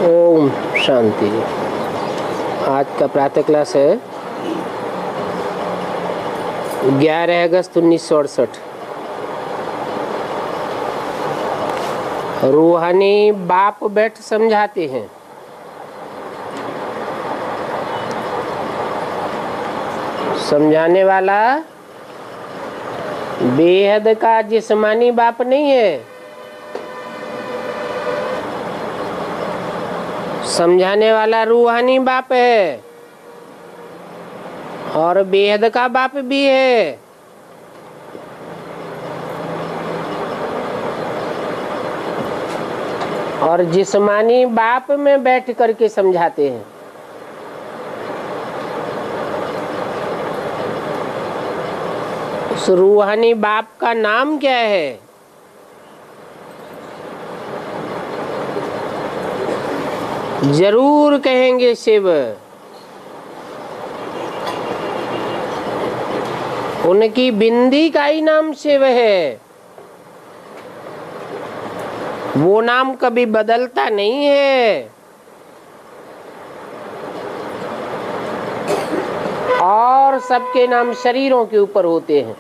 ओम शांति। आज का प्रातः क्लास है 11 अगस्त 1968। रूहानी बाप बैठ समझाते हैं। समझाने वाला बेहद का जिस्मानी बाप नहीं है, समझाने वाला रूहानी बाप है और बेहद का बाप भी है। और जिस्मानी बाप में बैठ करके समझाते हैं। उस रूहानी बाप का नाम क्या है? जरूर कहेंगे शिव। उनकी बिंदी का ही नाम शिव है। वो नाम कभी बदलता नहीं है और सबके नाम शरीरों के ऊपर होते हैं।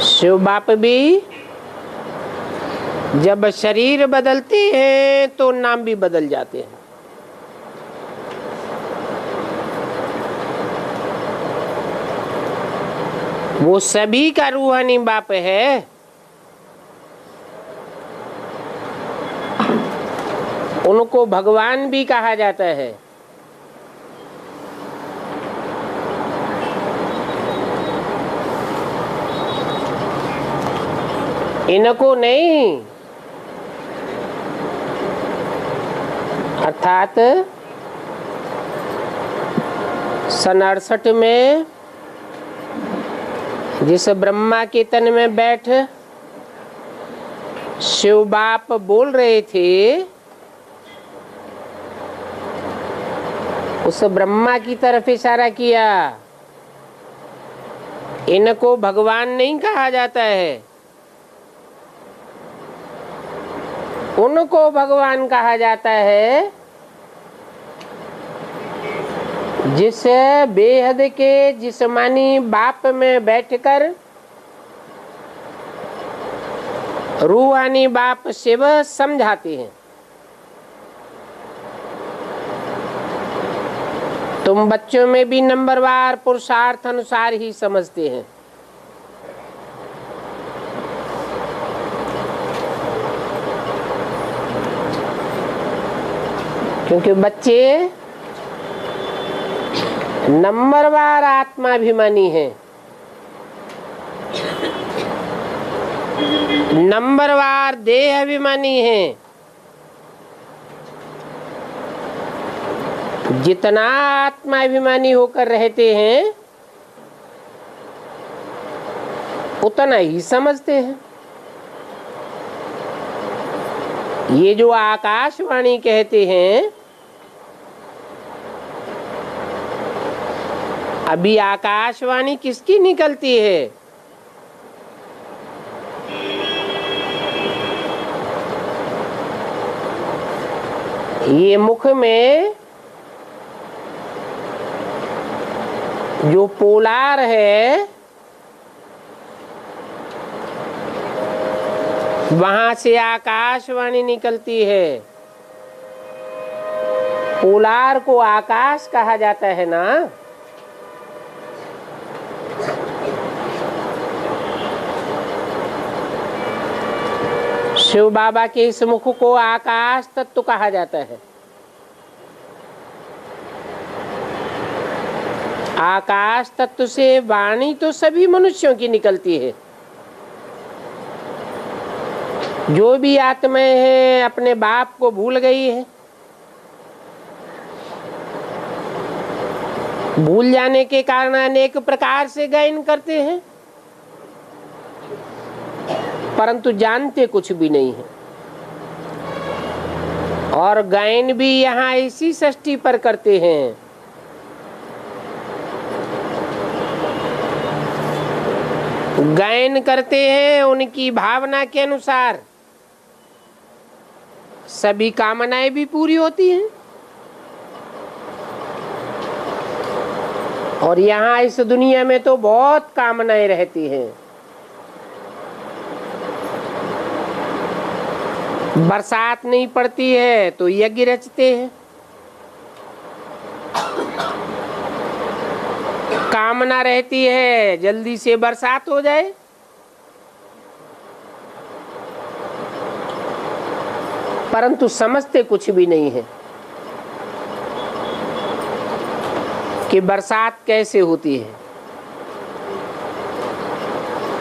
शिव बाप भी जब शरीर बदलते हैं तो नाम भी बदल जाते हैं। वो सभी का रूहानी बाप है। उनको भगवान भी कहा जाता है। इनको नहीं, अर्थात सन 68 में जिस ब्रह्मा के तन में बैठ शिव बाप बोल रहे थे, उस ब्रह्मा की तरफ इशारा किया। इनको भगवान नहीं कहा जाता है, उनको भगवान कहा जाता है जिस बेहद के जिस्मानी बाप में बैठकर रूहानी बाप शिव समझाते हैं। तुम बच्चों में भी नंबरवार पुरुषार्थ अनुसार ही समझते हैं। क्योंकि बच्चे नंबरवार आत्माभिमानी हैं, नंबरवार देह अभिमानी हैं। जितना आत्माभिमानी होकर रहते हैं उतना ही समझते हैं। ये जो आकाशवाणी कहते हैं, अभी आकाशवाणी किसकी निकलती है? ये मुख में जो पोलार है, वहां से आकाशवाणी निकलती है। पोलार को आकाश कहा जाता है ना। शिव बाबा के इस मुख को आकाश तत्व कहा जाता है। आकाश तत्व से वाणी तो सभी मनुष्यों की निकलती है। जो भी आत्माएं हैं अपने बाप को भूल गई है। भूल जाने के कारण अनेक प्रकार से गायन करते हैं, परंतु जानते कुछ भी नहीं है। और गायन भी यहाँ इसी षष्ठी पर करते हैं। गायन करते हैं उनकी भावना के अनुसार सभी कामनाएं भी पूरी होती हैं। और यहाँ इस दुनिया में तो बहुत कामनाएं रहती हैं। बरसात नहीं पड़ती है तो यज्ञ रचते हैं। कामना रहती है जल्दी से बरसात हो जाए। परंतु समझते कुछ भी नहीं है कि बरसात कैसे होती है।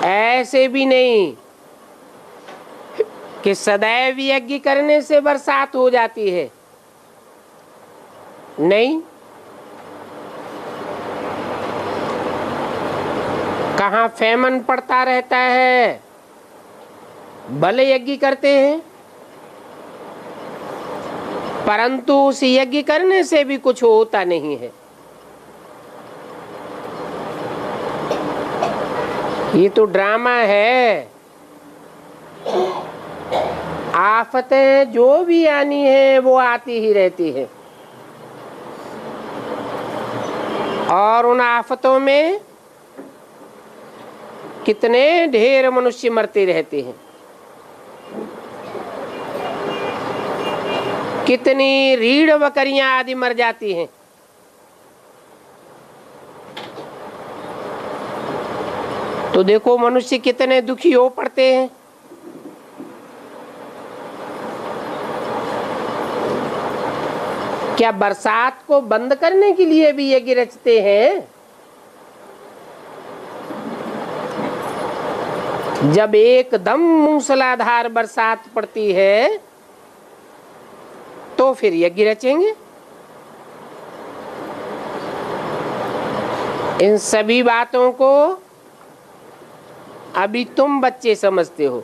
ऐसे भी नहीं कि सदैव यज्ञ करने से बरसात हो जाती है। नहीं, कहाँ फैमन पड़ता रहता है, भले यज्ञ करते हैं परंतु उस यज्ञ करने से भी कुछ होता नहीं है। ये तो ड्रामा है। आफतें जो भी आनी है वो आती ही रहती है और उन आफतों में कितने ढेर मनुष्य मरते रहते हैं। कितनी रीढ़ बकरियां आदि मर जाती हैं। तो देखो मनुष्य कितने दुखी हो पड़ते हैं। क्या बरसात को बंद करने के लिए भी यज्ञ रचते हैं? जब एकदम मूसलाधार बरसात पड़ती है तो फिर यज्ञ रचेंगे। इन सभी बातों को अभी तुम बच्चे समझते हो।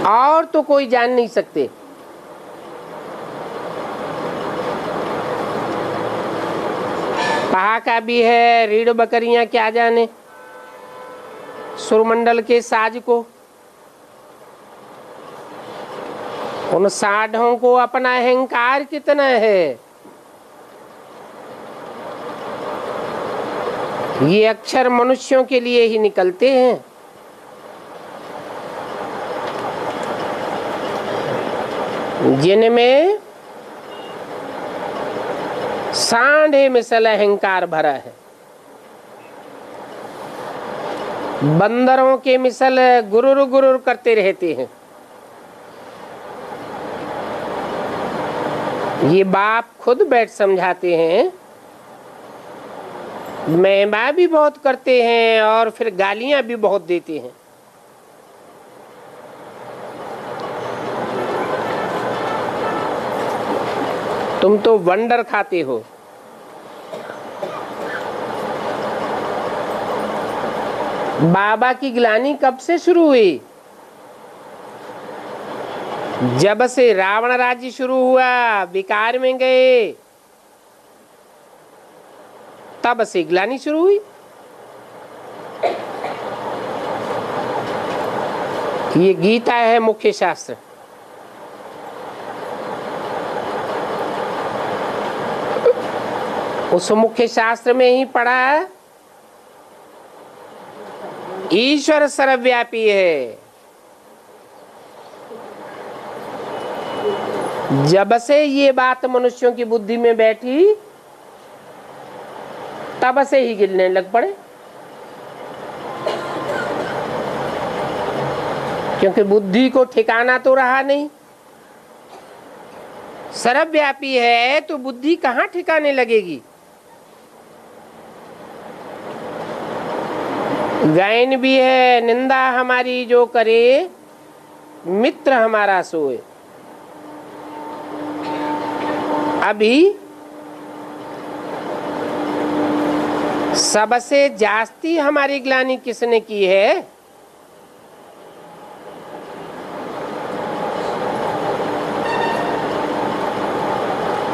और तो कोई जान नहीं सकते। कहा का भी है, रीढ़ बकरियां क्या जाने सुरमंडल के साज को। उन साढ़ों को अपना अहंकार कितना है। ये अक्षर मनुष्यों के लिए ही निकलते हैं। जिनमें सांढे मिसल अहंकार भरा है। बंदरों के मिसल गुरुर गुरुर करते रहते हैं। ये बाप खुद बैठ समझाते हैं। महिमा भी बहुत करते हैं और फिर गालियां भी बहुत देते हैं। तुम तो वंडर खाते हो। बाबा की ग्लानि कब से शुरू हुई? जब से रावण राज्य शुरू हुआ, विकार में गए, तब से ग्लानि शुरू हुई। ये गीता है मुख्य शास्त्र। उस मुख्य शास्त्र में ही पढ़ा है ईश्वर सर्वव्यापी है। जब से ये बात मनुष्यों की बुद्धि में बैठी तब से ही गिरने लग पड़े। क्योंकि बुद्धि को ठिकाना तो रहा नहीं। सर्वव्यापी है तो बुद्धि कहाँ ठिकाने लगेगी। गायन भी है, निंदा हमारी जो करे मित्र हमारा सोए। अभी सबसे जास्ती हमारी ग्लानि किसने की है?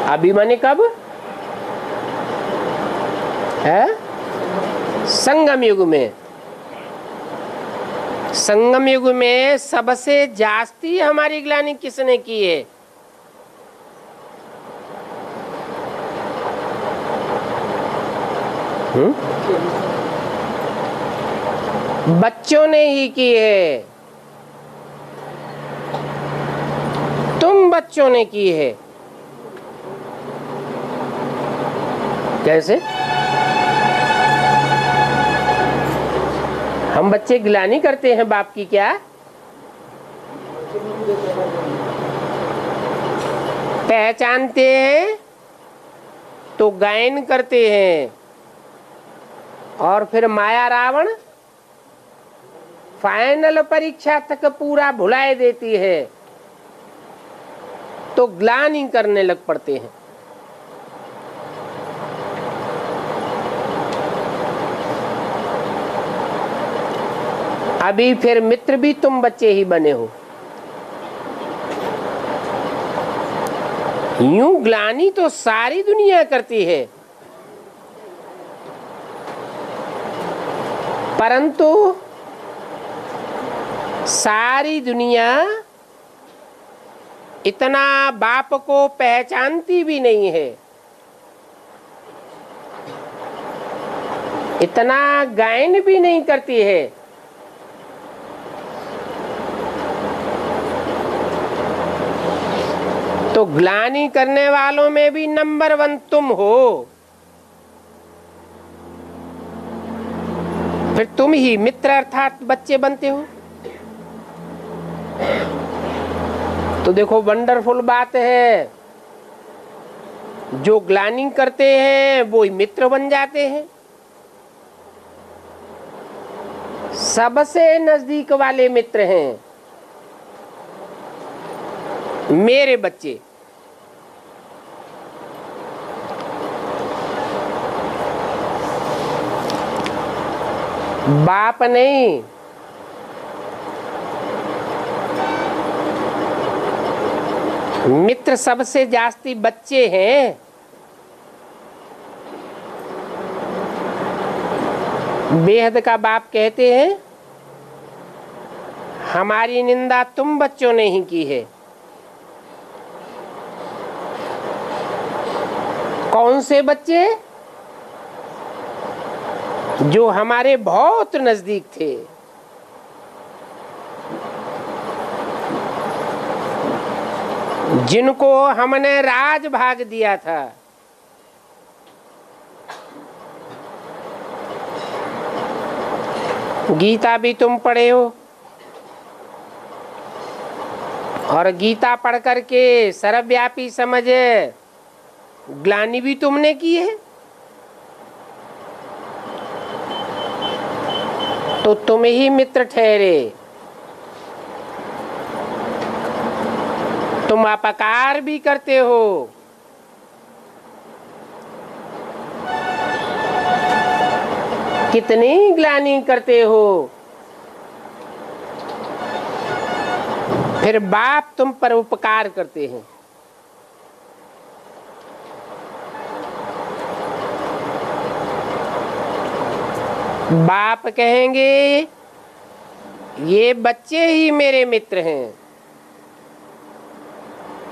अभी माने कब? है संगम युग में। संगम युग में सबसे जास्ती हमारी ग्लानि किसने की है? बच्चों ने ही की है। तुम बच्चों ने की है। कैसे? हम बच्चे गिलानी करते हैं बाप की क्या? पहचानते हैं तो गायन करते हैं, और फिर माया रावण फाइनल परीक्षा तक पूरा भुलाए देती है, तो ग्लानि करने लग पड़ते हैं। अभी फिर मित्र भी तुम बच्चे ही बने हो। यूं ग्लानि तो सारी दुनिया करती है, परंतु सारी दुनिया इतना बाप को पहचानती भी नहीं है, इतना गायन भी नहीं करती है। तो ग्लानि करने वालों में भी नंबर 1 तुम हो। फिर तुम ही मित्र अर्थात बच्चे बनते हो। तो देखो वंडरफुल बात है, जो ग्लानि करते हैं वो ही मित्र बन जाते हैं। सबसे नजदीक वाले मित्र हैं मेरे बच्चे। बाप नहीं, मित्र सबसे जास्ती बच्चे हैं। बेहद का बाप कहते हैं, हमारी निंदा तुम बच्चों ने ही की है। कौन से बच्चे? जो हमारे बहुत नजदीक थे। जिनको हमने राज भाग दिया था। गीता भी तुम पढ़े हो, और गीता पढ़ करके सर्वव्यापी समझ ग्लानि भी तुमने की है। तो तुम ही मित्र ठहरे। तुम अपकार भी करते हो। कितनी ग्लानि करते हो। फिर बाप तुम पर उपकार करते हैं। बाप कहेंगे ये बच्चे ही मेरे मित्र हैं।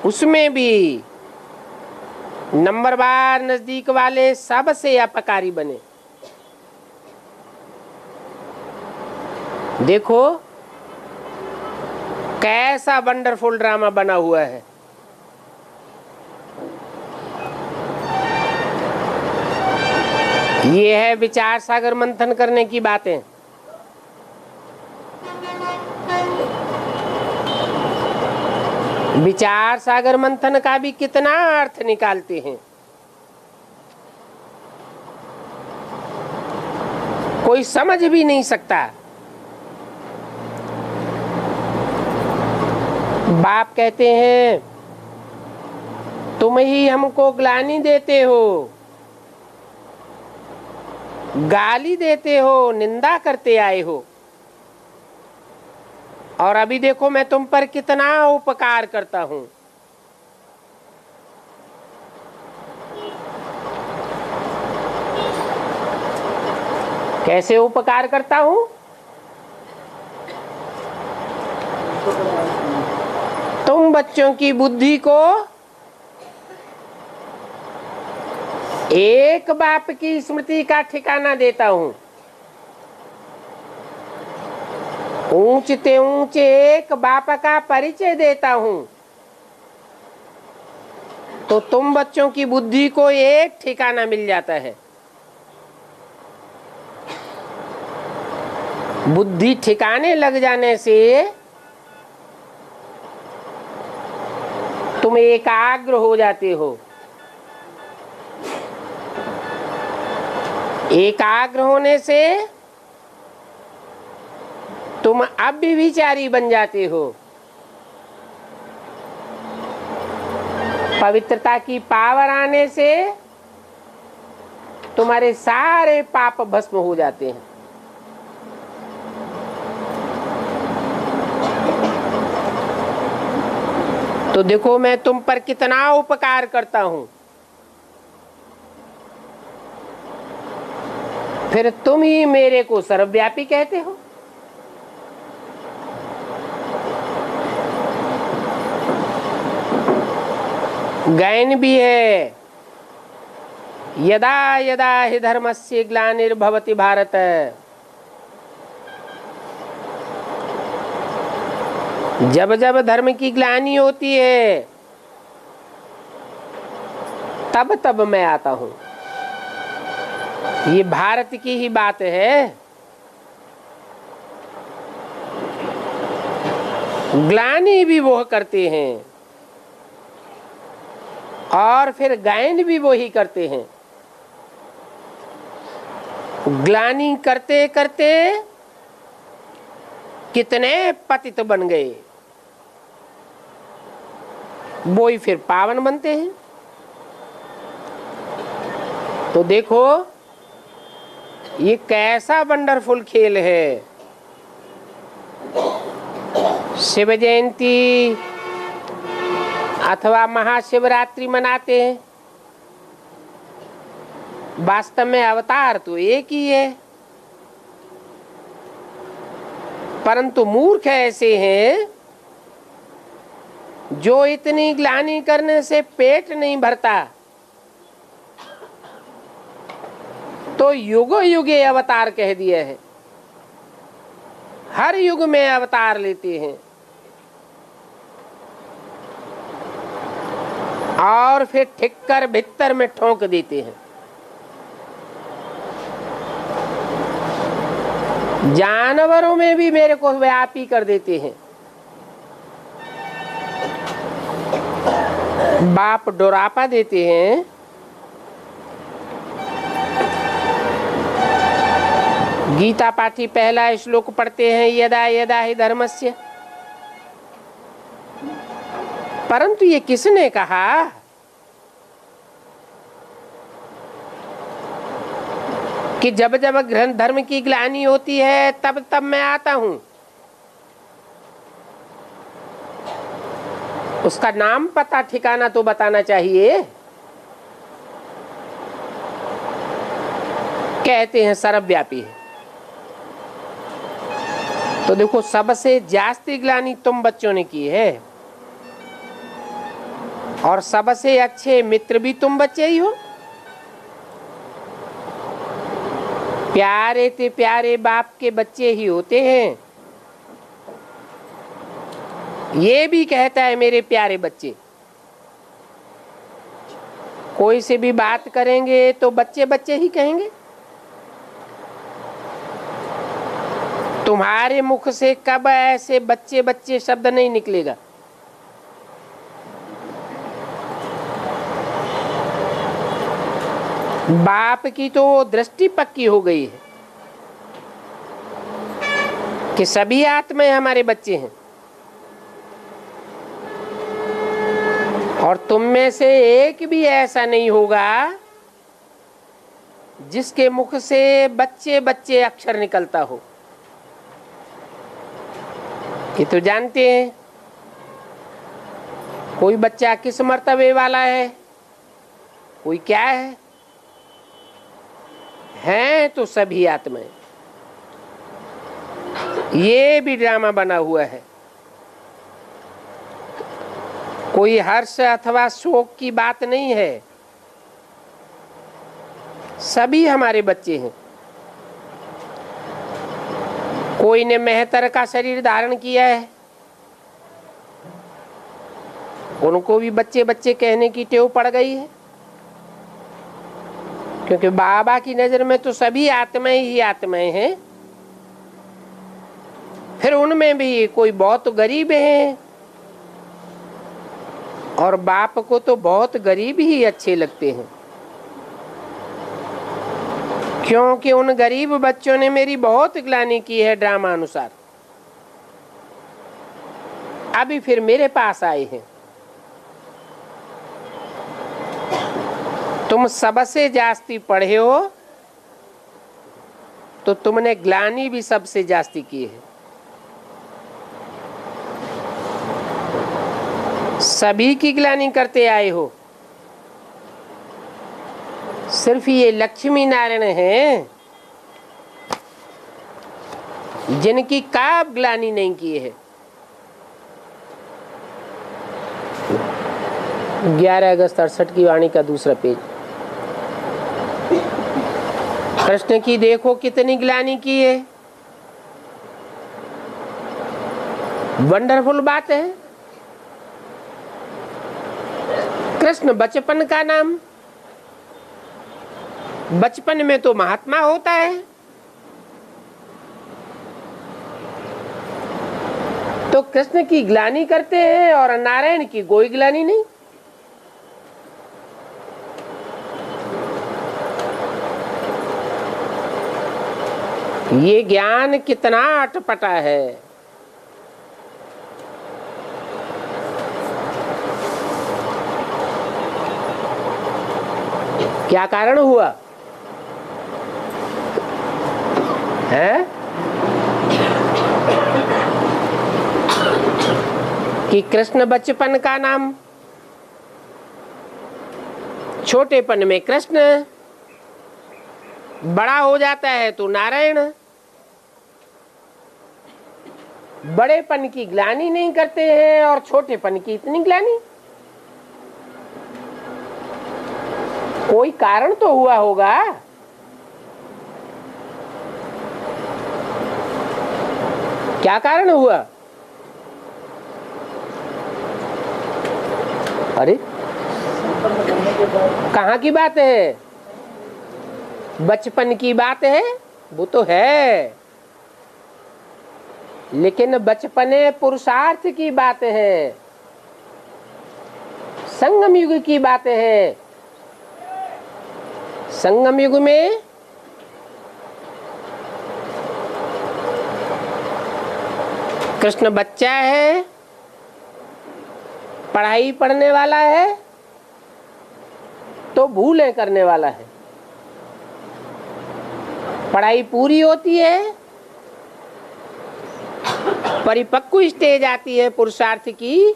उसमें भी नंबरवार नजदीक वाले सबसे अपकारी बने। देखो कैसा वंडरफुल ड्रामा बना हुआ है। ये है विचार सागर मंथन करने की बातें। विचार सागर मंथन का भी कितना अर्थ निकालते हैं। कोई समझ भी नहीं सकता। बाप कहते हैं तुम ही हमको ग्लानि देते हो, गाली देते हो, निंदा करते आए हो, और अभी देखो मैं तुम पर कितना उपकार करता हूं। कैसे उपकार करता हूं? तुम बच्चों की बुद्धि को एक बाप की स्मृति का ठिकाना देता हूं। ऊंचते ऊंचे एक बाप का परिचय देता हूं, तो तुम बच्चों की बुद्धि को एक ठिकाना मिल जाता है। बुद्धि ठिकाने लग जाने से तुम एकाग्र हो जाते हो। एकाग्र होने से तुम अव्यभिचारी बन जाते हो। पवित्रता की पावर आने से तुम्हारे सारे पाप भस्म हो जाते हैं। तो देखो मैं तुम पर कितना उपकार करता हूं, फिर तुम ही मेरे को सर्वव्यापी कहते हो। गायन भी है, यदा यदा हि धर्मस्य ग्लानिर्भवति भारत। जब जब धर्म की ग्लानि होती है तब तब मैं आता हूं। ये भारत की ही बात है। ग्लानि भी वो करते हैं और फिर गायन भी वो ही करते हैं। ग्लानि करते करते कितने पतित बन गए, वो ही फिर पावन बनते हैं। तो देखो ये कैसा वंडरफुल खेल है। शिव जयंती अथवा महाशिवरात्रि मनाते हैं, वास्तव में अवतार तो एक ही है, परंतु मूर्ख ऐसे हैं जो इतनी ग्लानि करने से पेट नहीं भरता तो युगो युगे अवतार कह दिए हैं। हर युग में अवतार लेते हैं और फिर ठिक्कर भीतर में ठोंक देते हैं। जानवरों में भी मेरे को व्यापी कर देते हैं। बाप डोरापा देते हैं, गीता पाठी पहला श्लोक पढ़ते हैं, यदा यदा हि धर्मस्य। परंतु ये किसने कहा? कि जब जब धर्म की ग्लानि होती है तब तब मैं आता हूं। उसका नाम पता ठिकाना तो बताना चाहिए। कहते हैं सर्वव्यापी है। तो देखो सबसे जास्ती ग्लानि तुम बच्चों ने की है और सबसे अच्छे मित्र भी तुम बच्चे ही हो। प्यारे ते प्यारे बाप के बच्चे ही होते हैं। ये भी कहता है मेरे प्यारे बच्चे। कोई से भी बात करेंगे तो बच्चे बच्चे ही कहेंगे। तुम्हारे मुख से कब ऐसे बच्चे बच्चे शब्द नहीं निकलेगा। बाप की तो दृष्टि पक्की हो गई है कि सभी आत्माएं हमारे बच्चे हैं और तुम में से एक भी ऐसा नहीं होगा जिसके मुख से बच्चे बच्चे अक्षर निकलता हो। ये तो जानते हैं कोई बच्चा किस मर्तबे वाला है, कोई क्या है तो सभी आत्माएं। ये भी ड्रामा बना हुआ है। कोई हर्ष अथवा शोक की बात नहीं है। सभी हमारे बच्चे हैं। कोई ने मेहतर का शरीर धारण किया है, उनको भी बच्चे बच्चे कहने की टेव पड़ गई है, क्योंकि बाबा की नजर में तो सभी आत्माएं ही आत्माएं हैं। फिर उनमें भी कोई बहुत गरीब है, और बाप को तो बहुत गरीब ही अच्छे लगते हैं, क्योंकि उन गरीब बच्चों ने मेरी बहुत ग्लानि की है ड्रामा अनुसार। अभी फिर मेरे पास आए हैं। तुम सबसे जास्ती पढ़े हो तो तुमने ग्लानि भी सबसे जास्ती की है। सभी की ग्लानि करते आए हो। सिर्फ ये लक्ष्मी नारायण हैं जिनकी काब ग्लानि नहीं की है। 11 अगस्त 68 की वाणी का दूसरा पेज। कृष्ण की देखो कितनी ग्लानि की है। वंडरफुल बात है। कृष्ण बचपन का नाम, बचपन में तो महात्मा होता है, तो कृष्ण की ग्लानि करते हैं और नारायण की कोई ग्लानि नहीं। ये ज्ञान कितना अटपटा है। क्या कारण हुआ है कि कृष्ण बचपन का नाम, छोटेपन में कृष्ण, बड़ा हो जाता है तो नारायण। बड़ेपन की ग्लानि नहीं करते हैं और छोटेपन की इतनी ग्लानि। कोई कारण तो हुआ होगा। क्या कारण हुआ? अरे कहाँ की बात है? बचपन की बात है, वो तो है, लेकिन बचपने पुरुषार्थ की बात है, संगम युग की बात है। संगम युग में कृष्ण बच्चा है, पढ़ाई पढ़ने वाला है, तो भूलें करने वाला है। पढ़ाई पूरी होती है, परिपक्व स्टेज आती है पुरुषार्थ की,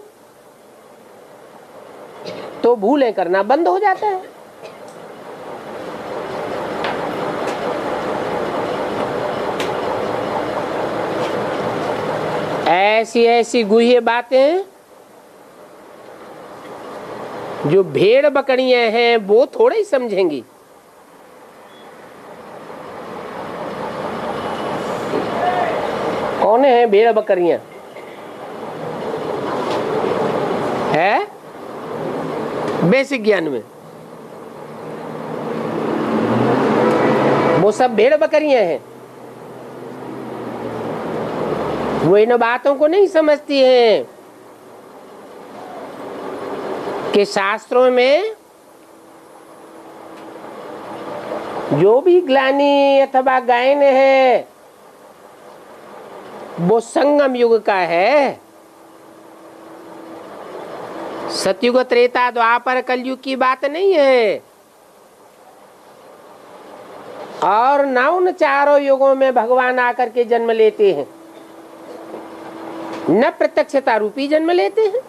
तो भूलें करना बंद हो जाता है। ऐसी ऐसी गुह्य बातें जो भेड़ बकरियां हैं वो थोड़े ही समझेंगी। कौन है भेड़ बकरियां? है बेसिक ज्ञान में वो सब भेड़ बकरियां हैं। वो इन बातों को नहीं समझती हैं कि शास्त्रों में जो भी ग्लानि अथवा गायन है वो संगम युग का है। सतयुग, त्रेता, द्वापर, कलयुग की बात नहीं है। और ना उन चारों युगों में भगवान आकर के जन्म लेते हैं, न प्रत्यक्षता रूपी जन्म लेते हैं।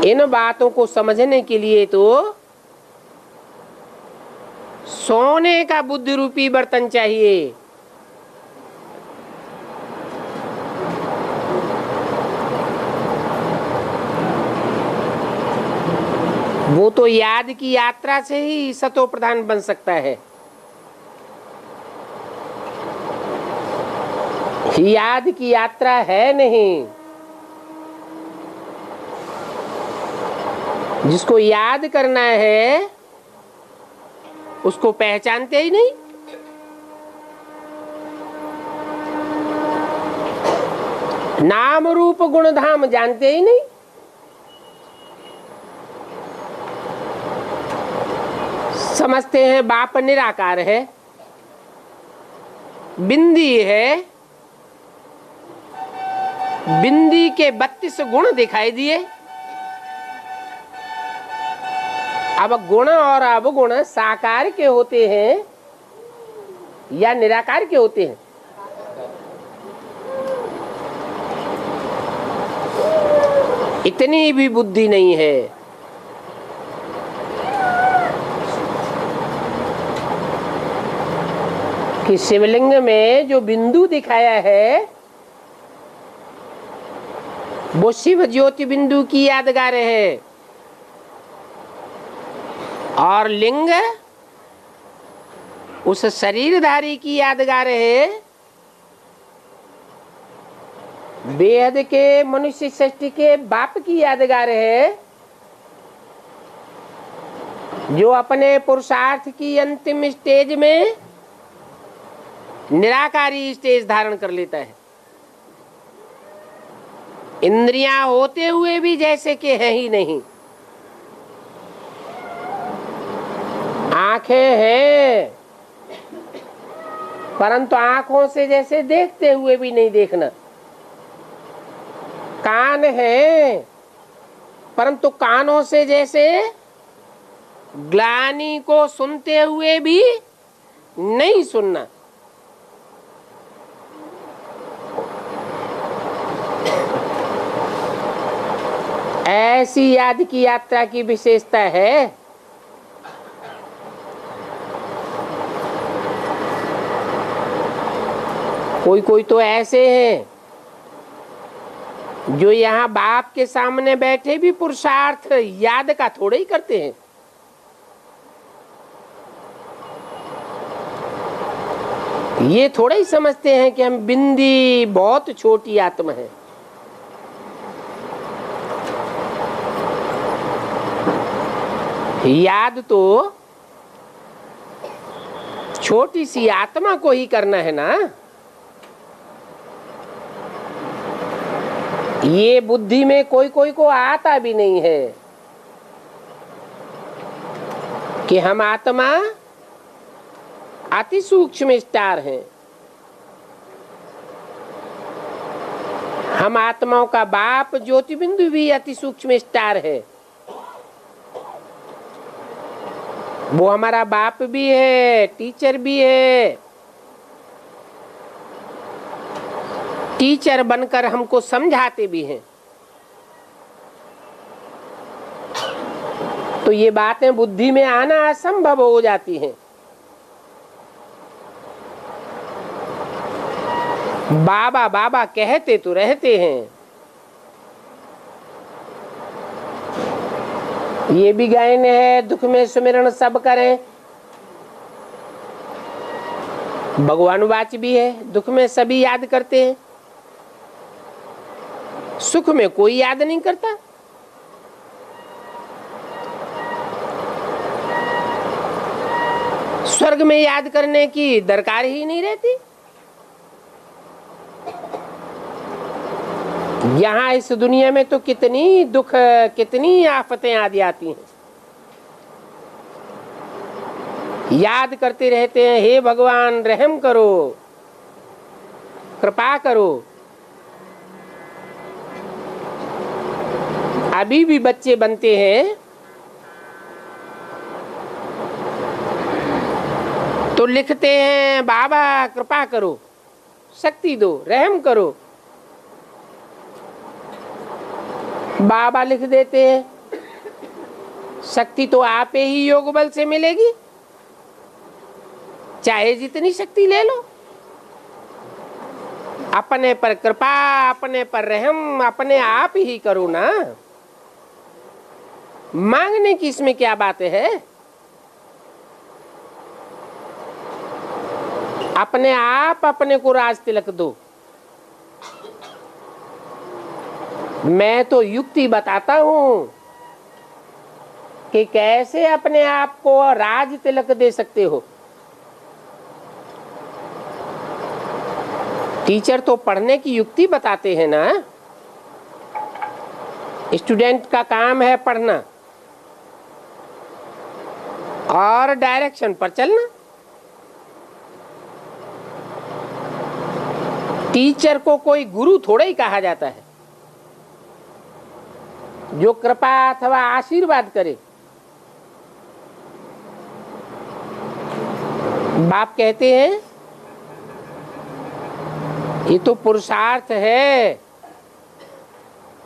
इन बातों को समझने के लिए तो सोने का बुद्धि रूपी बर्तन चाहिए। वो तो याद की यात्रा से ही सतो प्रधान बन सकता है। याद की यात्रा है नहीं। जिसको याद करना है उसको पहचानते ही नहीं। नाम रूप गुण धाम जानते ही नहीं। समझते हैं बाप निराकार है, बिंदी है, बिंदी के 32 गुण दिखाई दिए। अब गुण और अवगुण साकार के होते हैं या निराकार के होते हैं? इतनी भी बुद्धि नहीं है। कि शिवलिंग में जो बिंदु दिखाया है वो शिव ज्योति बिंदु की यादगार है, और लिंग उस शरीरधारी की यादगार है। बेहद के मनुष्य सृष्टि के बाप की यादगार है, जो अपने पुरुषार्थ की अंतिम स्टेज में निराकारी स्टेज धारण कर लेता है। इंद्रियां होते हुए भी जैसे कि है ही नहीं। आंखें हैं परंतु आंखों से जैसे देखते हुए भी नहीं देखना। कान है परंतु कानों से जैसे ग्लानि को सुनते हुए भी नहीं सुनना। ऐसी याद की यात्रा की विशेषता है। कोई कोई तो ऐसे हैं जो यहाँ बाप के सामने बैठे भी पुरुषार्थ याद का थोड़ा ही करते हैं। ये थोड़ा ही समझते हैं कि हम बिंदी बहुत छोटी आत्मा है। याद तो छोटी सी आत्मा को ही करना है ना। ये बुद्धि में कोई कोई को आता भी नहीं है कि हम आत्मा अति सूक्ष्म स्टार हैं। हम आत्माओं का बाप ज्योति बिंदु भी अति सूक्ष्म स्टार है। वो हमारा बाप भी है, टीचर भी है। टीचर बनकर हमको समझाते भी हैं। तो ये बातें बुद्धि में आना असंभव हो जाती हैं। बाबा बाबा कहते तो रहते हैं। ये भी गायन है, दुख में सुमिरन सब करें। भगवान वाच भी है, दुख में सभी याद करते हैं, सुख में कोई याद नहीं करता। स्वर्ग में याद करने की दरकार ही नहीं रहती। यहाँ इस दुनिया में तो कितनी दुख, कितनी आफतें आदि आती हैं। याद करते रहते हैं, हे भगवान रहम करो, कृपा करो। अभी भी बच्चे बनते हैं तो लिखते हैं बाबा कृपा करो, शक्ति दो, रहम करो। बाबा लिख देते हैं, शक्ति तो आपे ही योग बल से मिलेगी। चाहे जितनी शक्ति ले लो, अपने पर कृपा, अपने पर रहम अपने आप ही करो ना। मांगने की इसमें क्या बात है? अपने आप अपने को राज तिलक दो। मैं तो युक्ति बताता हूं कि कैसे अपने आप को राज तिलक दे सकते हो। टीचर तो पढ़ने की युक्ति बताते हैं ना, स्टूडेंट का काम है पढ़ना और डायरेक्शन पर चलना। टीचर को कोई गुरु थोड़ा ही कहा जाता है जो कृपा अथवा आशीर्वाद करे। बाप कहते हैं ये तो पुरुषार्थ है,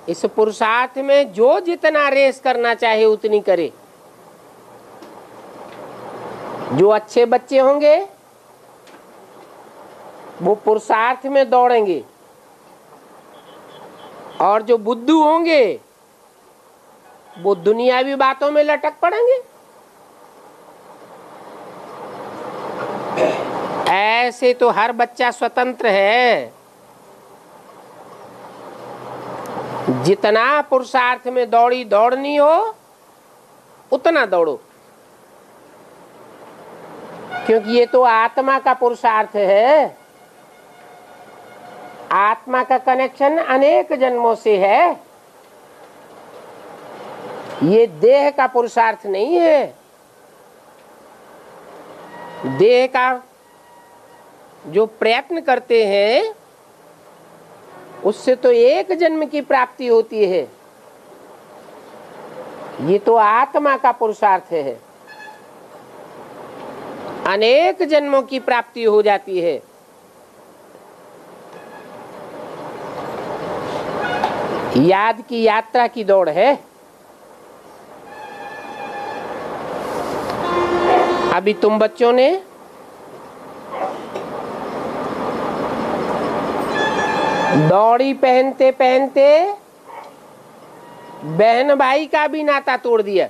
इस पुरुषार्थ में जो जितना रेस करना चाहे उतनी करे। जो अच्छे बच्चे होंगे वो पुरुषार्थ में दौड़ेंगे और जो बुद्धू होंगे वो दुनियावी बातों में लटक पड़ेंगे। ऐसे तो हर बच्चा स्वतंत्र है। जितना पुरुषार्थ में दौड़नी हो उतना दौड़ो, क्योंकि ये तो आत्मा का पुरुषार्थ है। आत्मा का कनेक्शन अनेक जन्मों से है, ये देह का पुरुषार्थ नहीं है। देह का जो प्रयत्न करते हैं उससे तो एक जन्म की प्राप्ति होती है, ये तो आत्मा का पुरुषार्थ है, अनेक जन्मों की प्राप्ति हो जाती है। याद की यात्रा की दौड़ है। अभी तुम बच्चों ने दौड़ी पहनते पहनते बहन भाई का भी नाता तोड़ दिया।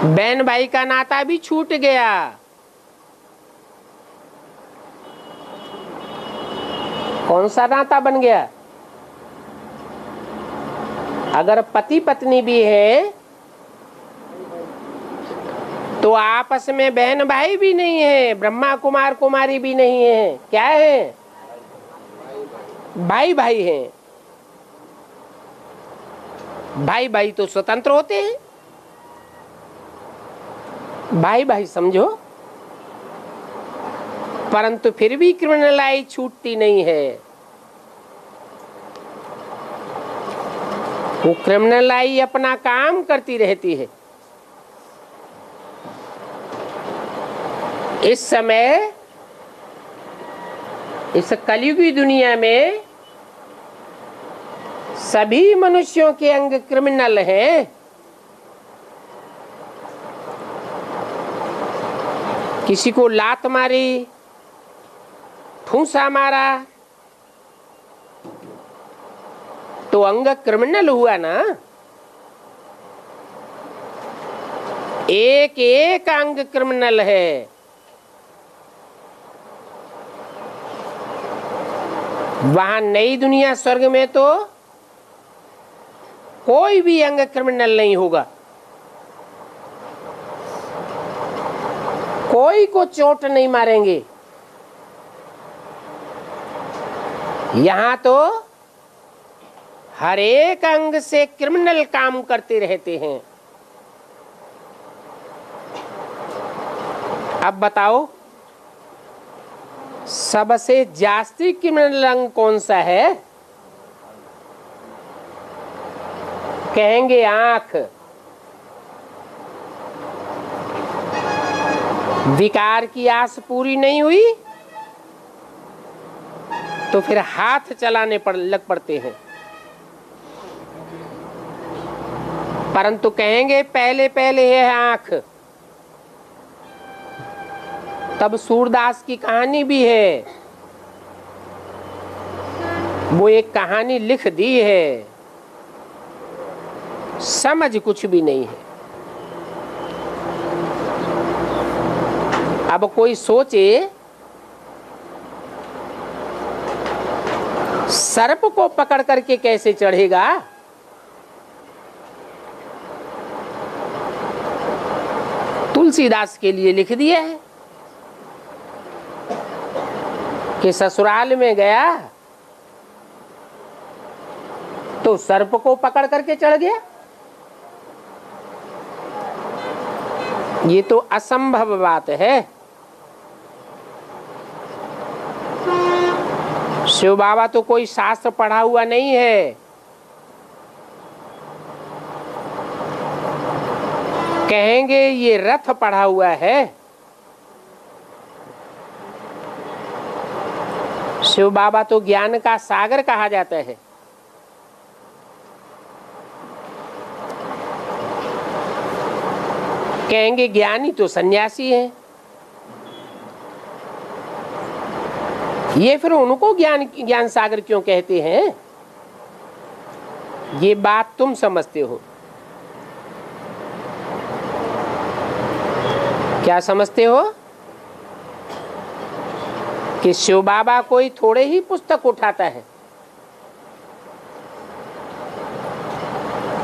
बहन भाई का नाता भी छूट गया। कौन सा नाता बन गया? अगर पति पत्नी भी है तो आपस में बहन भाई भी नहीं है, ब्रह्मा कुमार कुमारी भी नहीं है, क्या है? भाई भाई हैं। भाई भाई तो स्वतंत्र होते हैं, भाई भाई समझो, परंतु फिर भी क्रिमिनलाई छूटती नहीं है। वो क्रिमिनलाई अपना काम करती रहती है। इस समय इस कलयुगी दुनिया में सभी मनुष्यों के अंग क्रिमिनल हैं। किसी को लात मारी, ठूंसा मारा तो अंग क्रिमिनल हुआ ना। एक एक अंग क्रिमिनल है। वहां नई दुनिया स्वर्ग में तो कोई भी अंग क्रिमिनल नहीं होगा। कोई को चोट नहीं मारेंगे। यहां तो हर एक अंग से क्रिमिनल काम करते रहते हैं। अब बताओ सबसे जास्ती क्रिमिनल अंग कौन सा है? कहेंगे आंख। विकार की आस पूरी नहीं हुई तो फिर हाथ चलाने लग पड़ते हैं। परंतु कहेंगे पहले पहले है आंख। तब सूरदास की कहानी भी है, वो एक कहानी लिख दी है, समझ कुछ भी नहीं है। अब कोई सोचे सर्प को पकड़ करके कैसे चढ़ेगा, तुलसीदास के लिए लिख दिया है कि ससुराल में गया तो सर्प को पकड़ करके चढ़ गया। ये तो असंभव बात है। शिव बाबा तो कोई शास्त्र पढ़ा हुआ नहीं है। कहेंगे ये रथ पढ़ा हुआ है। शिव बाबा तो ज्ञान का सागर कहा जाता है। कहेंगे ज्ञानी तो सन्यासी है। ये फिर उनको ज्ञान सागर क्यों कहते हैं? ये बात तुम समझते हो। क्या समझते हो कि शिव बाबा कोई थोड़े ही पुस्तक उठाता है।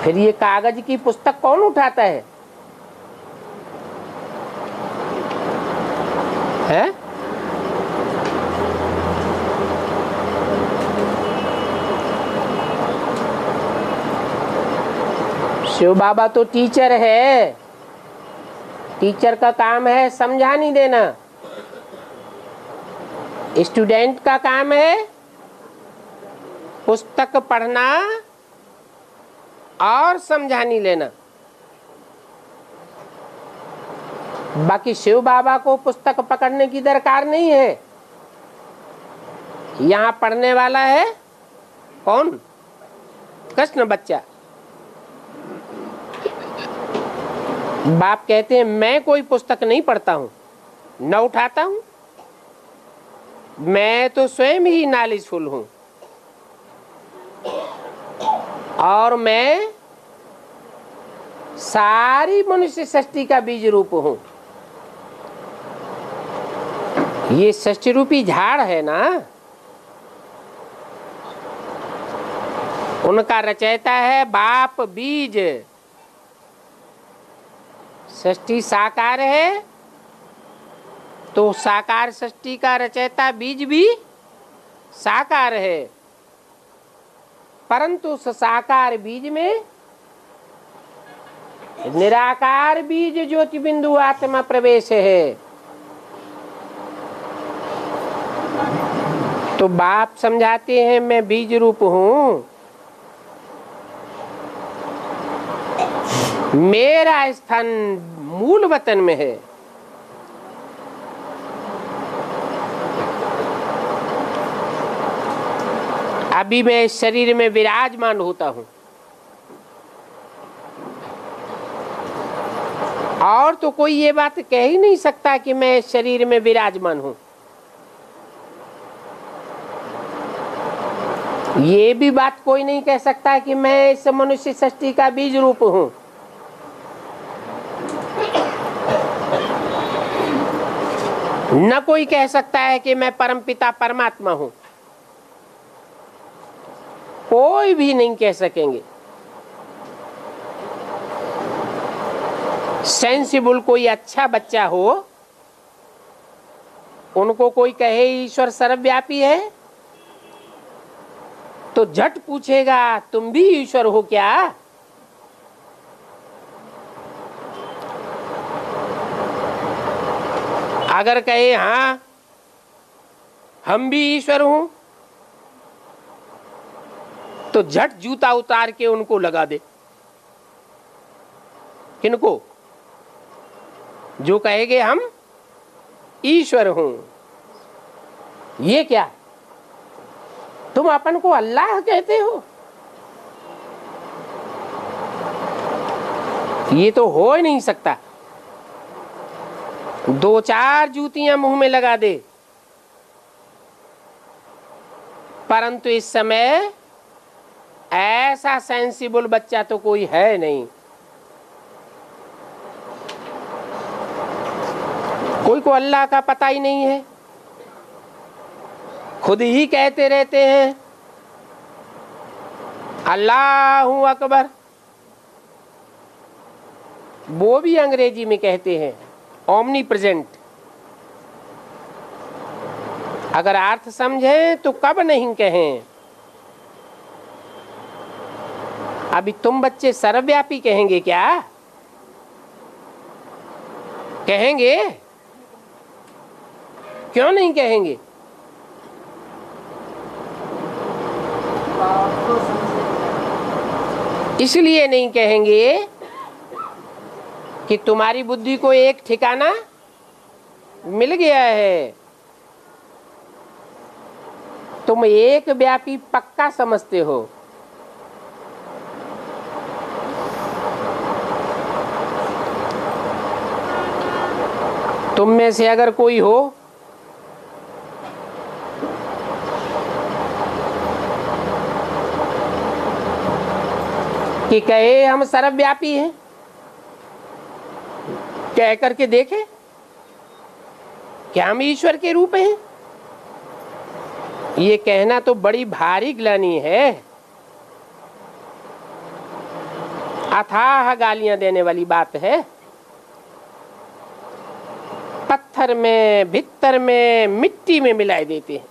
फिर ये कागज की पुस्तक कौन उठाता है? हैं? शिव बाबा तो टीचर है। टीचर का काम है समझानी देना। स्टूडेंट का काम है पुस्तक पढ़ना और समझानी लेना। बाकी शिव बाबा को पुस्तक पकड़ने की दरकार नहीं है। यहाँ पढ़ने वाला है कौन? कृष्ण बच्चा। बाप कहते हैं मैं कोई पुस्तक नहीं पढ़ता हूँ, न उठाता हूँ। मैं तो स्वयं ही नॉलेजफुल हूँ और मैं सारी मनुष्य सृष्टि का बीज रूप हूँ। ये सृष्टि रूपी झाड़ है ना, उनका रचयिता है बाप बीज। सृष्टि साकार है तो साकार सृष्टि का रचयिता बीज भी साकार है, परंतु उस साकार बीज में निराकार बीज ज्योति बिंदु आत्मा प्रवेश है। तो बाप समझाते हैं मैं बीज रूप हूं। मेरा स्थान मूल वतन में है। अभी मैं शरीर में विराजमान होता हूं और तो कोई ये बात कह ही नहीं सकता कि मैं शरीर में विराजमान हूं। ये भी बात कोई नहीं कह सकता कि मैं इस मनुष्य सृष्टि का बीज रूप हूं। न कोई कह सकता है कि मैं परमपिता परमात्मा हूं। कोई भी नहीं कह सकेंगे। सेंसिबल कोई अच्छा बच्चा हो, उनको कोई कहे ईश्वर सर्वव्यापी है तो झट पूछेगा तुम भी ईश्वर हो क्या? अगर कहे हाँ हम भी ईश्वर हूं तो झट जूता उतार के उनको लगा दे। किनको? जो कहेंगे हम ईश्वर हूं। ये क्या तुम अपन को अल्लाह कहते हो? ये तो हो ही नहीं सकता। 2-4 जूतियां मुंह में लगा दे, परंतु इस समय ऐसा सेंसिबल बच्चा तो कोई है नहीं। कोई को अल्लाह का पता ही नहीं है, खुद ही कहते रहते हैं अल्लाहू अकबर। वो भी अंग्रेजी में कहते हैं ओमनी प्रेजेंट। अगर अर्थ समझें तो कब नहीं कहें। अभी तुम बच्चे सर्वव्यापी कहेंगे क्या? कहेंगे? क्यों नहीं कहेंगे? इसलिए नहीं कहेंगे कि तुम्हारी बुद्धि को एक ठिकाना मिल गया है। तुम एक व्यापी पक्का समझते हो। तुम में से अगर कोई हो कि कहे हम सर्वव्यापी हैं, कह करके देखे क्या हम ईश्वर के रूप हैं? ये कहना तो बड़ी भारी ग्लानि है, अथाह गालियां देने वाली बात है। पत्थर में, भीतर में, मिट्टी में मिलाए देते हैं।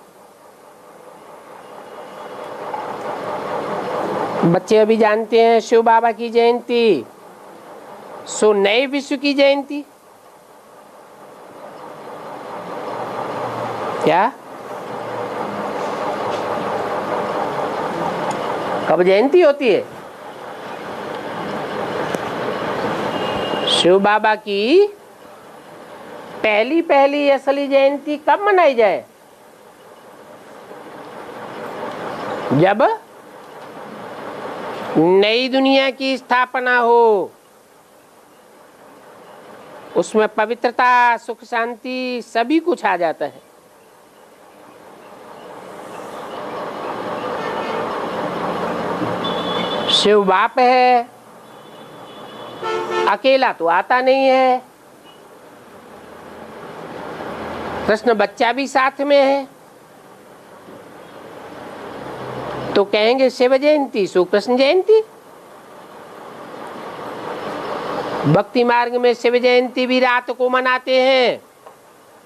बच्चे अभी जानते हैं शिव बाबा की जयंती सो नए विश्व की जयंती। क्या कब जयंती होती है? शिव बाबा की पहली असली जयंती कब मनाई जाए? जब नई दुनिया की स्थापना हो, उसमें पवित्रता, सुख, शांति सभी कुछ आ जाता है। शिव बाप है, अकेला तो आता नहीं है। कृष्ण बच्चा भी साथ में है, तो कहेंगे शिव जयंती सो कृष्ण जयंती। भक्ति मार्ग में शिव जयंती भी रात को मनाते हैं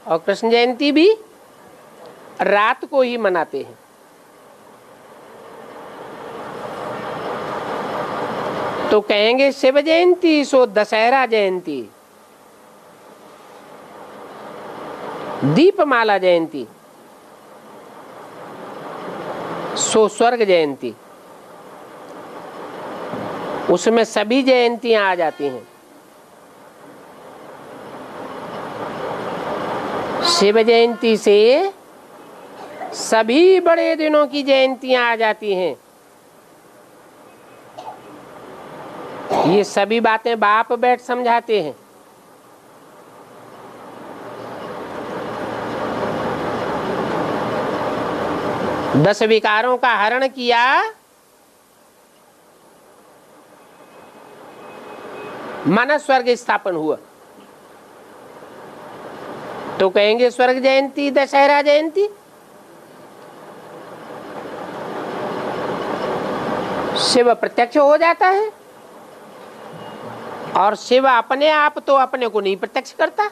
और कृष्ण जयंती भी रात को ही मनाते हैं। तो कहेंगे शिव जयंती सो दशहरा जयंती, दीपमाला जयंती सो स्वर्ग जयंती। उसमें सभी जयंतियां आ जाती हैं। शिव जयंती से सभी बड़े दिनों की जयंतियां आ जाती हैं। ये सभी बातें बाप बैठ समझाते हैं। दस विकारों का हरण किया, मन स्वर्ग स्थापन हुआ। तो कहेंगे स्वर्ग जयंती, दशहरा जयंती। शिव प्रत्यक्ष हो जाता है और शिव अपने आप तो अपने को नहीं प्रत्यक्ष करता,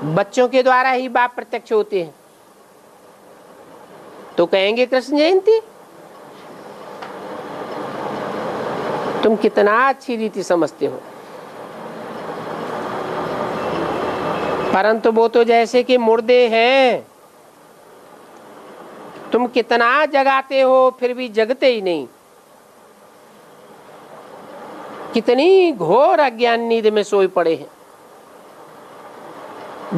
बच्चों के द्वारा ही बाप प्रत्यक्ष होते हैं। तो कहेंगे कृष्ण जयंती। तुम कितना अच्छी रीति समझते हो, परंतु वो तो जैसे कि मुर्दे हैं। तुम कितना जगाते हो फिर भी जगते ही नहीं। कितनी घोर अज्ञान नींद में सोए पड़े हैं।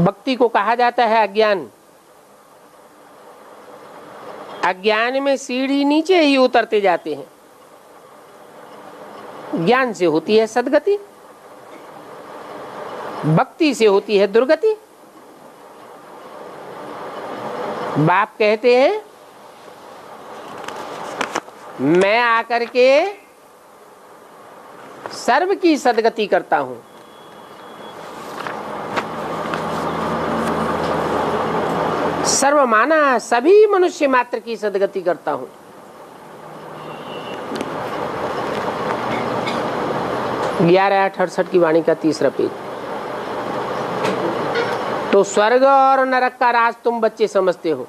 भक्ति को कहा जाता है अज्ञान। अज्ञान में सीढ़ी नीचे ही उतरते जाते हैं। ज्ञान से होती है सद्गति, भक्ति से होती है दुर्गति। बाप कहते हैं मैं आकर के सर्व की सद्गति करता हूं। सर्व माना सभी मनुष्य मात्र की सद्गति करता हूं। ग्यारह 68 की वाणी का 3रा पेज। तो स्वर्ग और नरक का राज तुम बच्चे समझते हो,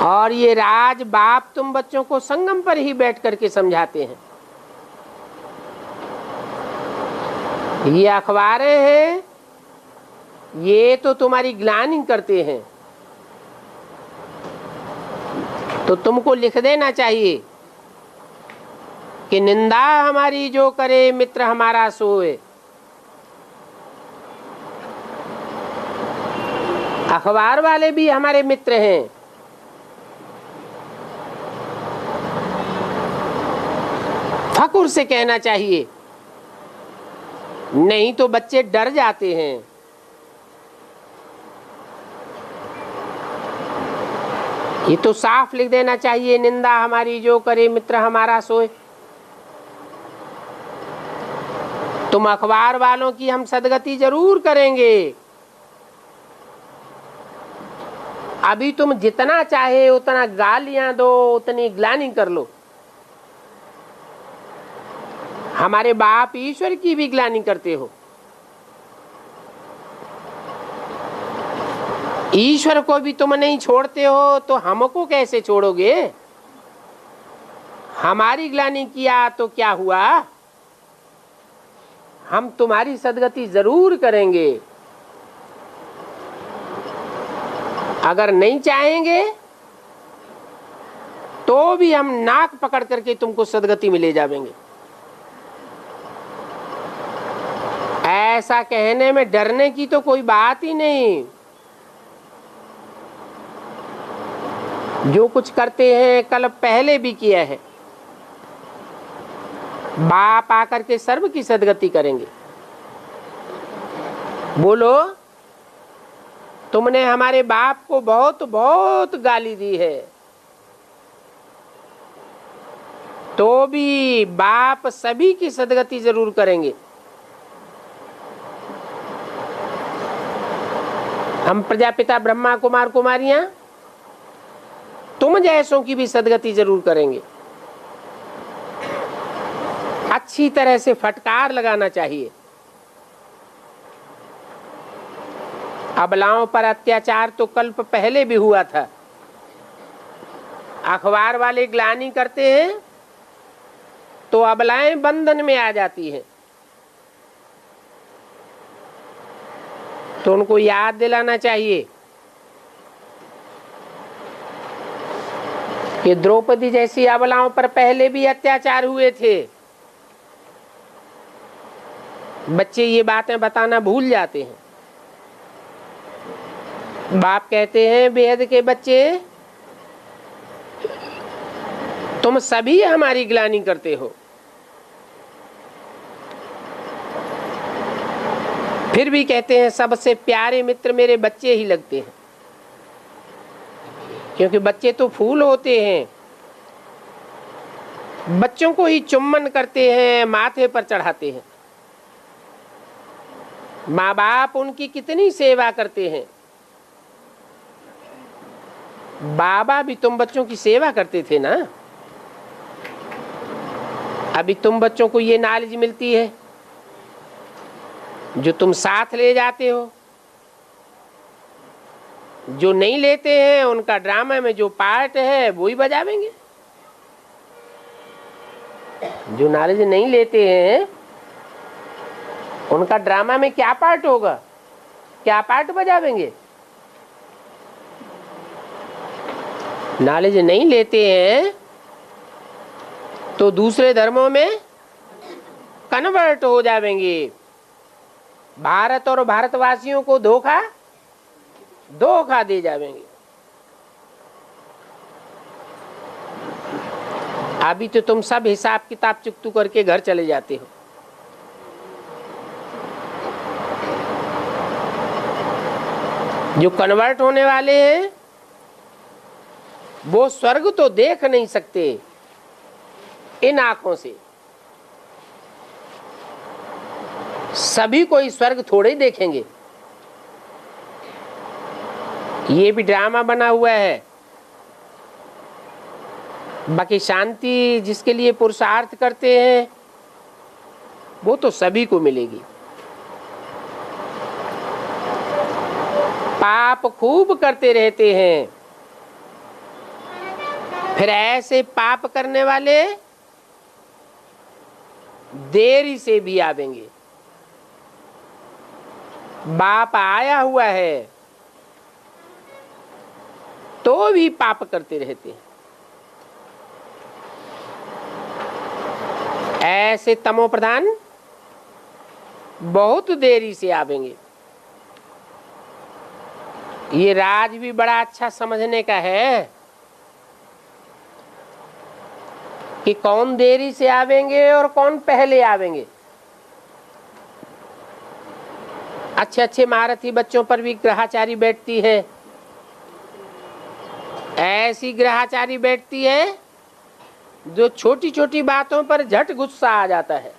और ये राज बाप तुम बच्चों को संगम पर ही बैठ करके समझाते हैं। ये अखबारें हैं, ये तो तुम्हारी ग्लानि करते हैं। तो तुमको लिख देना चाहिए कि निंदा हमारी जो करे मित्र हमारा सोए। अखबार वाले भी हमारे मित्र हैं। फकुर से कहना चाहिए, नहीं तो बच्चे डर जाते हैं। ये तो साफ लिख देना चाहिए, निंदा हमारी जो करे मित्र हमारा सोए। तुम अखबार वालों की हम सद्गति जरूर करेंगे। अभी तुम जितना चाहे उतना गालियां दो, उतनी ग्लानि कर लो। हमारे बाप ईश्वर की भी ग्लानि करते हो। ईश्वर को भी तुम नहीं छोड़ते हो तो हमको कैसे छोड़ोगे? हमारी ग्लानि किया तो क्या हुआ? हम तुम्हारी सद्गति जरूर करेंगे। अगर नहीं चाहेंगे तो भी हम नाक पकड़ करके तुमको सद्गति में ले जाएंगे। ऐसा कहने में डरने की तो कोई बात ही नहीं। जो कुछ करते हैं कल पहले भी किया है। बाप आकर के सर्व की सद्गति करेंगे। बोलो, तुमने हमारे बाप को बहुत बहुत गाली दी है, तो भी बाप सभी की सद्गति जरूर करेंगे। हम प्रजापिता ब्रह्मा कुमार कुमारियां तुम जैसों की भी सद्गति जरूर करेंगे। अच्छी तरह से फटकार लगाना चाहिए। अबलाओं पर अत्याचार तो कल्प पहले भी हुआ था। अखबार वाले ग्लानि करते हैं तो अबलाएं बंधन में आ जाती हैं। तो उनको याद दिलाना चाहिए कि द्रौपदी जैसी अबलाओं पर पहले भी अत्याचार हुए थे। बच्चे ये बातें बताना भूल जाते हैं। बाप कहते हैं, बेहद के बच्चे तुम सभी हमारी ग्लानि करते हो, फिर भी कहते हैं सबसे प्यारे मित्र मेरे बच्चे ही लगते हैं। क्योंकि बच्चे तो फूल होते हैं। बच्चों को ही चुम्बन करते हैं, माथे पर चढ़ाते हैं। माँ बाप उनकी कितनी सेवा करते हैं। बाबा भी तुम बच्चों की सेवा करते थे ना। अभी तुम बच्चों को ये नॉलेज मिलती है जो तुम साथ ले जाते हो। जो नहीं लेते हैं उनका ड्रामा में जो पार्ट है वो ही बजावेंगे। जो नॉलेज नहीं लेते हैं उनका ड्रामा में क्या पार्ट होगा, क्या पार्ट बजावेंगे। नॉलेज नहीं लेते हैं तो दूसरे धर्मों में कन्वर्ट हो जाएंगे। भारत और भारतवासियों को धोखा दे जाएंगे। अभी तो तुम सब हिसाब किताब चुकतू करके घर चले जाते हो। जो कन्वर्ट होने वाले हैं वो स्वर्ग तो देख नहीं सकते इन आंखों से। सभी कोई स्वर्ग थोड़े ही देखेंगे, ये भी ड्रामा बना हुआ है। बाकी शांति जिसके लिए पुरुषार्थ करते हैं वो तो सभी को मिलेगी। पाप खूब करते रहते हैं, फिर ऐसे पाप करने वाले देरी से भी आवेंगे। बाप आया हुआ है तो भी पाप करते रहते हैं। ऐसे तमो प्रधान बहुत देरी से आवेंगे। ये राज भी बड़ा अच्छा समझने का है कि कौन देरी से आवेंगे और कौन पहले आवेंगे। अच्छे अच्छे महारथी बच्चों पर भी ग्रहाचारी बैठती है। ऐसी ग्रहाचारी बैठती है जो छोटी छोटी बातों पर झट गुस्सा आ जाता है।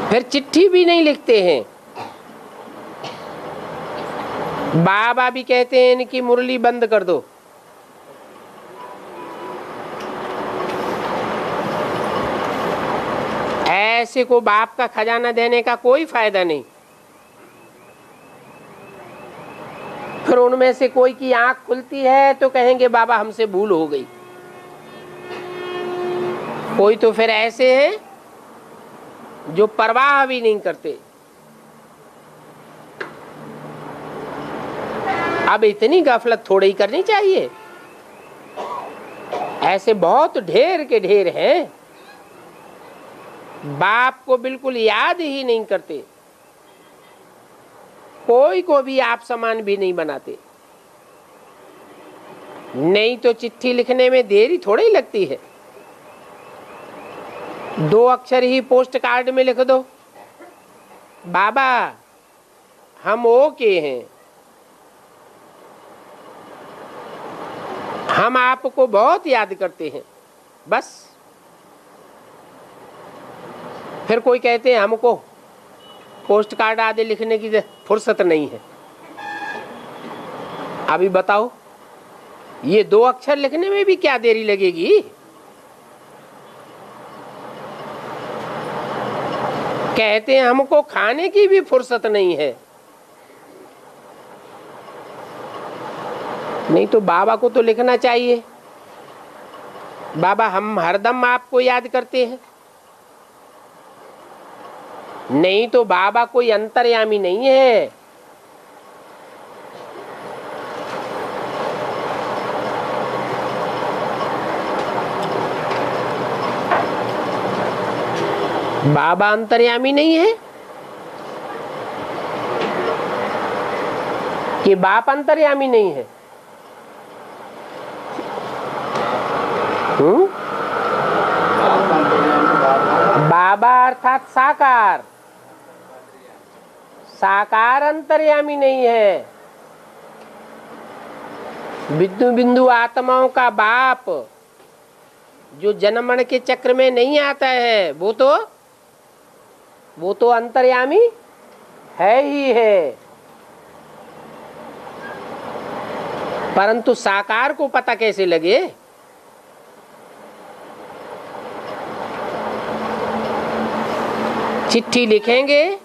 फिर चिट्ठी भी नहीं लिखते हैं। बाबा भी कहते हैं इनकी मुरली बंद कर दो। ऐसे को बाप का खजाना देने का कोई फायदा नहीं। फिर उनमें से कोई की आंख खुलती है तो कहेंगे बाबा हमसे भूल हो गई। कोई तो फिर ऐसे हैं जो परवाह भी नहीं करते। अब इतनी गफलत थोड़ी ही करनी चाहिए। ऐसे बहुत ढेर के ढेर हैं, बाप को बिल्कुल याद ही नहीं करते, कोई को भी आप समान भी नहीं बनाते। नहीं तो चिट्ठी लिखने में देरी थोड़ी ही लगती है। 2 अक्षर ही पोस्ट कार्ड में लिख दो, बाबा हम ओके हैं, हम आपको बहुत याद करते हैं, बस। फिर कोई कहते हैं हमको पोस्ट कार्ड आदि लिखने की फुर्सत नहीं है। अभी बताओ ये 2 अक्षर लिखने में भी क्या देरी लगेगी। कहते हैं हमको खाने की भी फुर्सत नहीं है। नहीं तो बाबा को तो लिखना चाहिए, बाबा हम हरदम आपको याद करते हैं। नहीं तो बाबा कोई अंतर्यामी नहीं है। बाबा अंतर्यामी नहीं है कि बाप अंतर्यामी नहीं है। बाबा अर्थात साकार, साकार अंतर्यामी नहीं है। बिंदु बिंदु आत्माओं का बाप जो जन्मण के चक्र में नहीं आता है वो तो अंतर्यामी है ही है। परंतु साकार को पता कैसे लगे। चिट्ठी लिखेंगे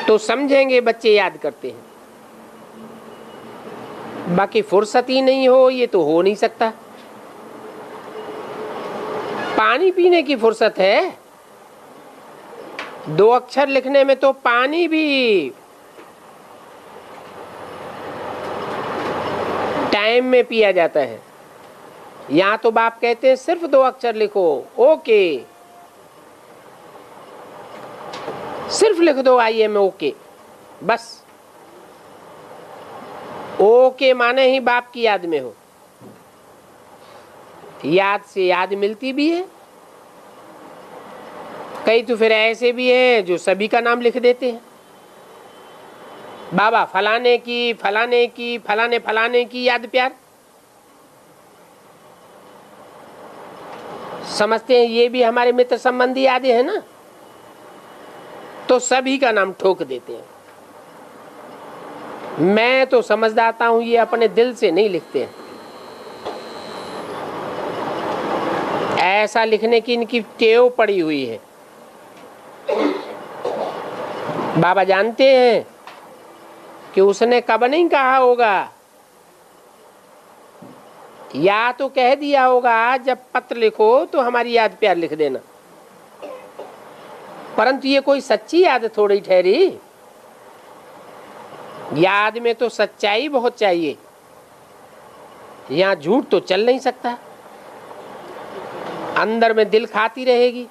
तो समझेंगे बच्चे याद करते हैं, बाकी फुर्सत ही नहीं हो ये तो हो नहीं सकता। पानी पीने की फुर्सत है, 2 अक्षर लिखने में तो पानी भी टाइम में पिया जाता है। यहां तो बाप कहते हैं सिर्फ 2 अक्षर लिखो, ओके, सिर्फ लिख दो आई एम ओके, बस। ओ के माने ही बाप की याद में हो। याद से याद मिलती भी है। कई तो फिर ऐसे भी हैं जो सभी का नाम लिख देते हैं। बाबा फलाने की फलाने की फलाने फलाने की याद प्यार, समझते हैं ये भी हमारे मित्र संबंधी यादें हैं ना, तो सभी का नाम ठोक देते हैं। मैं तो समझ जाता हूं ये अपने दिल से नहीं लिखते हैं, ऐसा लिखने की इनकी टेव पड़ी हुई है। बाबा जानते हैं कि उसने कब नहीं कहा होगा, या तो कह दिया होगा जब पत्र लिखो तो हमारी याद प्यार लिख देना, परंतु ये कोई सच्ची याद थोड़ी ठहरी। याद में तो सच्चाई बहुत चाहिए, यहां झूठ तो चल नहीं सकता। अंदर में दिल खाती रहेगी।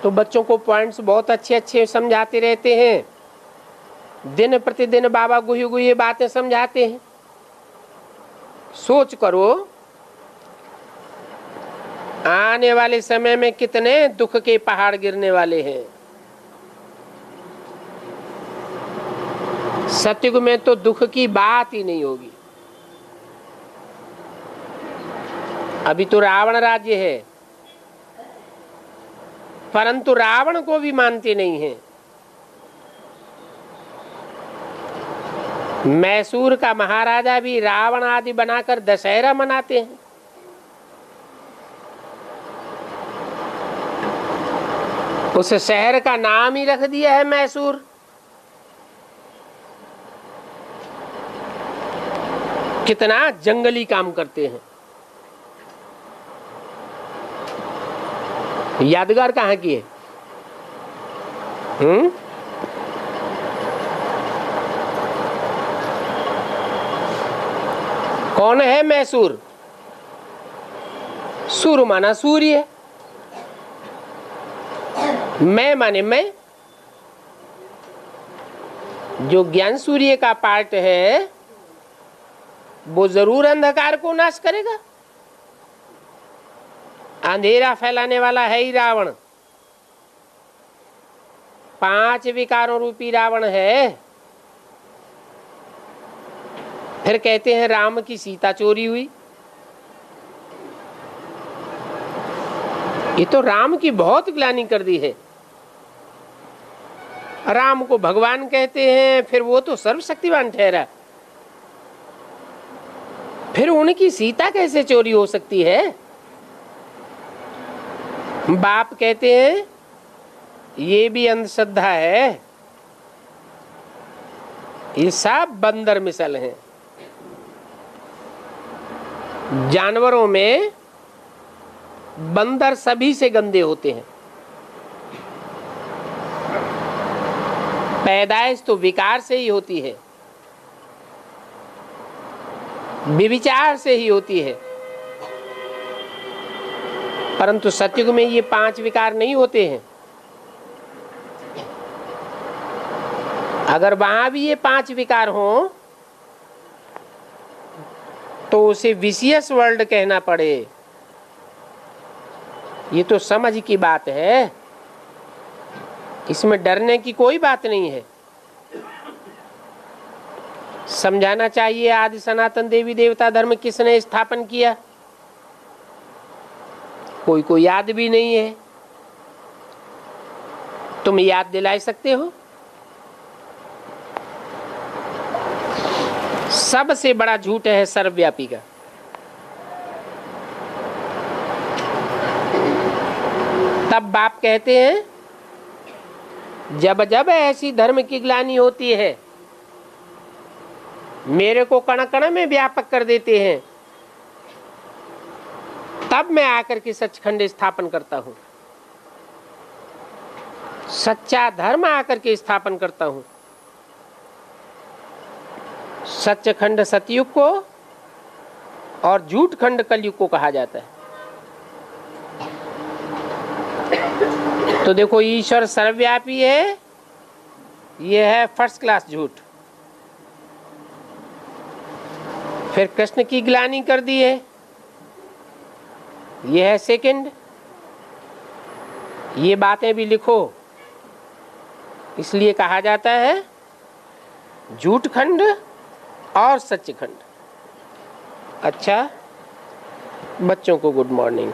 तो बच्चों को पॉइंट्स बहुत अच्छे अच्छे समझाते रहते हैं, दिन प्रतिदिन बाबा गुही गुही बातें समझाते हैं। सोच करो आने वाले समय में कितने दुख के पहाड़ गिरने वाले हैं। सतयुग में तो दुख की बात ही नहीं होगी। अभी तो रावण राज्य है, परंतु रावण को भी मानते नहीं हैं। मैसूर का महाराजा भी रावण आदि बनाकर दशहरा मनाते हैं। उस शहर का नाम ही रख दिया है मैसूर। कितना जंगली काम करते हैं। यादगार कहाँ की है? कौन है मैसूर? सूर माना सूर्य, मैं माने मैं। जो ज्ञान सूर्य का पार्ट है वो जरूर अंधकार को नाश करेगा। अंधेरा फैलाने वाला है ही रावण। 5 विकारों रूपी रावण है। फिर कहते हैं राम की सीता चोरी हुई। ये तो राम की बहुत ग्लानि कर दी है। राम को भगवान कहते हैं, फिर वो तो सर्वशक्तिवान ठहरा, फिर उनकी सीता कैसे चोरी हो सकती है? बाप कहते हैं ये भी अंधश्रद्धा है। ये सब बंदर मिसल हैं। जानवरों में बंदर सभी से गंदे होते हैं। पैदाइश तो विकार से ही होती है, विविचार से ही होती है, परंतु सतयुग में ये 5 विकार नहीं होते हैं। अगर वहां भी ये 5 विकार हों तो उसे विशियस वर्ल्ड कहना पड़े। ये तो समझ की बात है, इसमें डरने की कोई बात नहीं है। समझाना चाहिए आदि सनातन देवी देवता धर्म किसने स्थापन किया, कोई को याद भी नहीं है। तुम याद दिला सकते हो? सबसे बड़ा झूठ है सर्वव्यापी का। तब बाप कहते हैं जब जब ऐसी धर्म की ग्लानि होती है, मेरे को कण कण में व्यापक कर देते हैं, तब मैं आकर के सचखंड स्थापन करता हूं, सच्चा धर्म आकर के स्थापन करता हूं। सच्चखंड सतयुग को और झूठ खंड कलयुग को कहा जाता है। तो देखो ईश्वर सर्वव्यापी है, यह है फर्स्ट क्लास झूठ। फिर कृष्ण की ग्लानि कर दी है, ये है सेकंड। ये बातें भी लिखो, इसलिए कहा जाता है झूठ खंड और सच खंड। अच्छा, बच्चों को गुड मॉर्निंग।